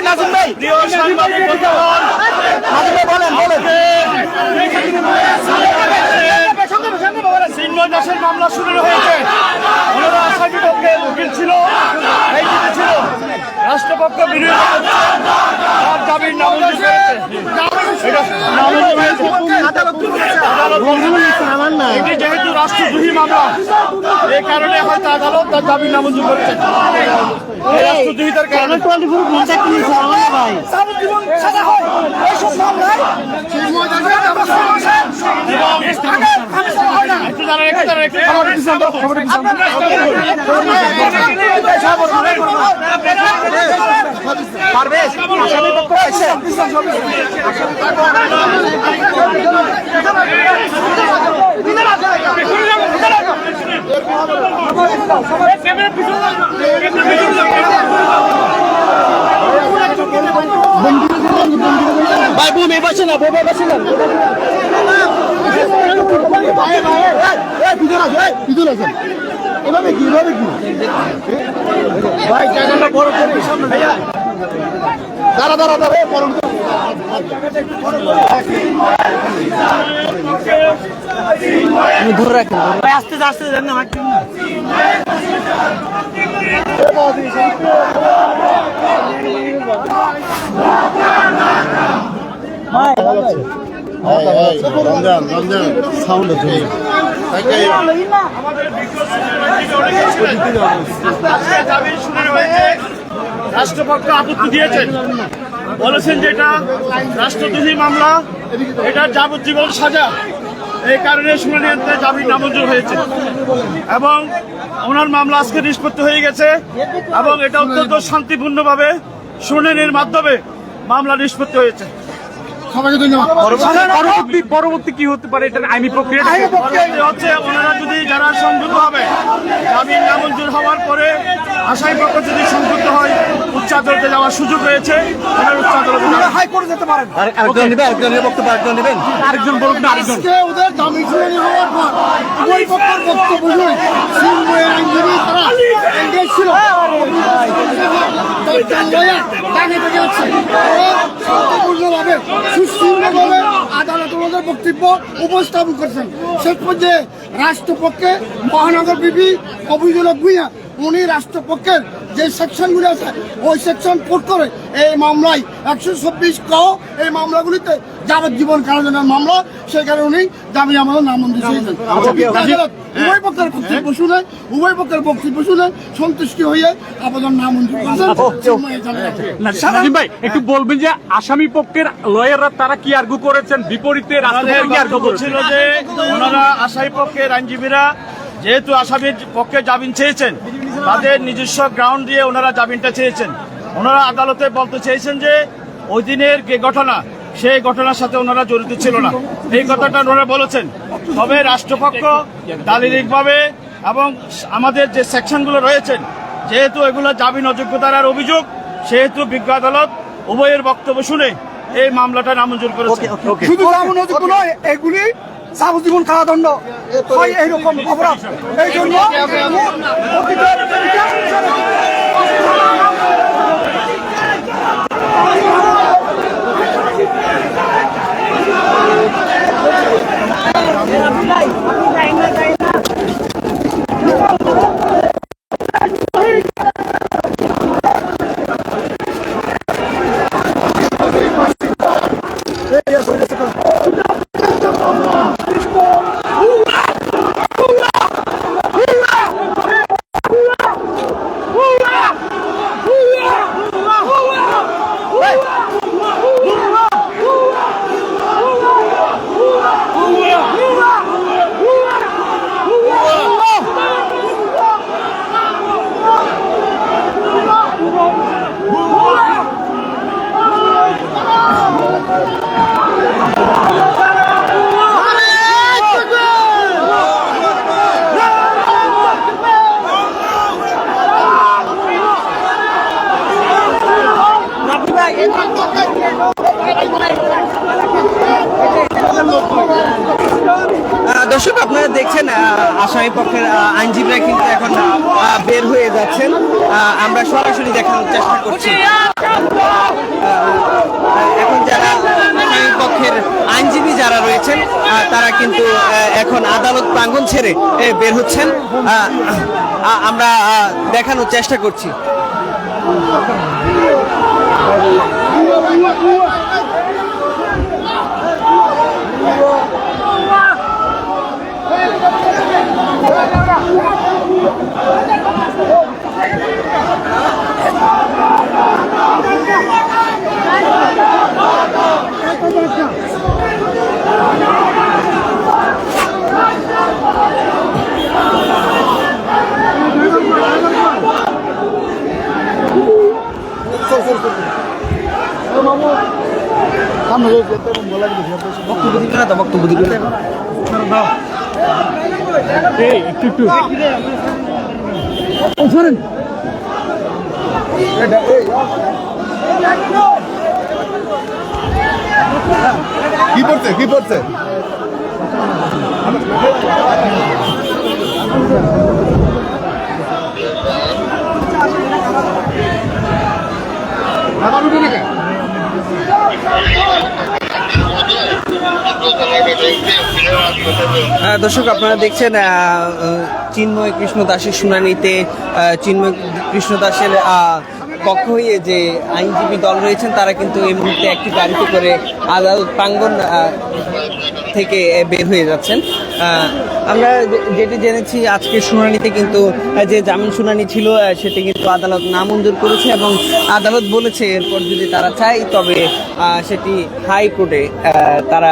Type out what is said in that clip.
নাজিম ভাই প্রিয় সাংবাদিক বন্ধুগণ, চিন্ময় দাসের মামলা শুরু হয়েছে। ওনারা আসামি পক্ষে উকিল ছিল, এই ছিল রাষ্ট্রপক্ষ বিরোধী তার জামিন নামঞ্জুর করেছে। এটি যেহেতু রাষ্ট্রদ্রোহী মামলা, এই কারণে হয়তো আদালত তার জামিন নামঞ্জুর করেছে। রাষ্ট্রদ্রোহিতার কারণে ভাই বমি বসে না বমি বসে না এভাবে কি ভাই জায়গাটা বড় করে সামনে দাঁড়া বড় ধরে রাখেন ভাই, আস্তে আস্তে যান না রাষ্ট্রপক্ষ আপত্তি দিয়েছেন, বলেছেন যে এটা রাষ্ট্রদ্রোহী মামলা, এটা যাবজ্জীবন সাজা। এই কারণে শুনানি জামিন নামঞ্জুর হয়েছে এবং ওনার মামলা আজকে নিষ্পত্তি হয়ে গেছে এবং এটা অত্যন্ত শান্তিপূর্ণভাবে শুনানির মাধ্যমে মামলা নিষ্পত্তি হয়েছে। পরবর্তী কি হতে পারে এটা আইনি প্রক্রিয়া হচ্ছে ওনারা যদি যারা সংযুক্ত হবে, জামিন নামঞ্জুর হওয়ার পরে আসামি পক্ষ যদি সংযুক্ত হয়, উচ্চ আদালতে যাওয়ার সুযোগ রয়েছে। উচ্চ আদালতে হাইকোর্টে যেতে পারেন। আরেকজন বলুন না, আরেকজন ওদের জামিন শুনানি হওয়ার পর উভয় পক্ষের বক্তব্য শুনে চিন্ময়ের আইনজীবী তারা এনগেজ ছিল, শান্তিপূর্ণভাবে সুশৃঙ্খলভাবে আদালত ওনাদের বক্তব্য উপস্থাপন করেছেন। শেষ পর্যায়ে রাষ্ট্রপক্ষে মহানগর বিপি অভিযোগ ভূঁইয়া উনি রাষ্ট্রপক্ষের যে সেকশনগুলি আছে ওই সেকশন কোর্ট করে এই মামলায় 126 ক এই মামলাগুলিতে যাবজ্জীবন কারাদণ্ডের মামলা, সেই কারণে উনি জামিন আমাদের নামঞ্জুর হয়েছেন। উভয় পক্ষের বক্তব্য শুনে সন্তুষ্টি হয়ে আবেদন নামঞ্জুর করেছেন। ভাই একটু বলবেন যে আসামি পক্ষের লয়াররা তারা কি আর্গু করেছেন, বিপরীতে ছিল যে ওনারা আসামি পক্ষের আইনজীবীরা যেহেতু আসামির পক্ষে জামিন চেয়েছেন, তাদের নিজস্ব গ্রাউন্ড দিয়ে ওনারা জামিনটা চেয়েছেন। ওনারা আদালতে বলতে চেয়েছেন যে ওই দিনের যে ঘটনা, সেই ঘটনার সাথে ওনারা জড়িত ছিল না, এই কথাটা ওনারা বলেছেন। তবে রাষ্ট্রপক্ষ দালিলিকভাবে এবং আমাদের যে সেকশনগুলো রয়েছেন, যেহেতু এগুলো জামিন অযোগ্যতার অভিযোগ, সেহেতু বিজ্ঞ আদালত উভয়ের বক্তব্য শুনে এই মামলাটা নামঞ্জুর করেছে। শুধু জামিন অযোগ্য নয়, এগুলি যাবজ্জীবন কারাদণ্ড হয় এইরকম অপরাধ। এই জন্য দর্শক আপনারা দেখছেন আসামি পক্ষের আইনজীবীরা কিন্তু এখন বের হয়ে যাচ্ছেন। আমরা সরাসরি দেখানোর চেষ্টা করছি। এখন যারা আসামি পক্ষের আইনজীবী যারা রয়েছেন তারা কিন্তু এখন আদালত প্রাঙ্গণ ছেড়ে বের হচ্ছেন। আমরা দেখানোর চেষ্টা করছি। বক্তব্য দিবেন এই একটু একটু কি পড়ছে দর্শক, আপনারা দেখছেন চিন্ময় কৃষ্ণ দাসের শুনানিতে চিন্ময় কৃষ্ণ দাসের পক্ষ হয়ে যে আইনজীবী দল রয়েছেন তারা কিন্তু এই মুহূর্তে একটি গাড়িতে করে আদালত প্রাঙ্গণ থেকে বের হয়ে যাচ্ছেন। আমরা যেটি জেনেছি আজকের শুনানিতে কিন্তু যে জামিন শুনানি ছিল সেটি কিন্তু আদালত নামঞ্জুর করেছে এবং আদালত বলেছে এরপর যদি তারা চায় তবে সেটি হাইকোর্টে তারা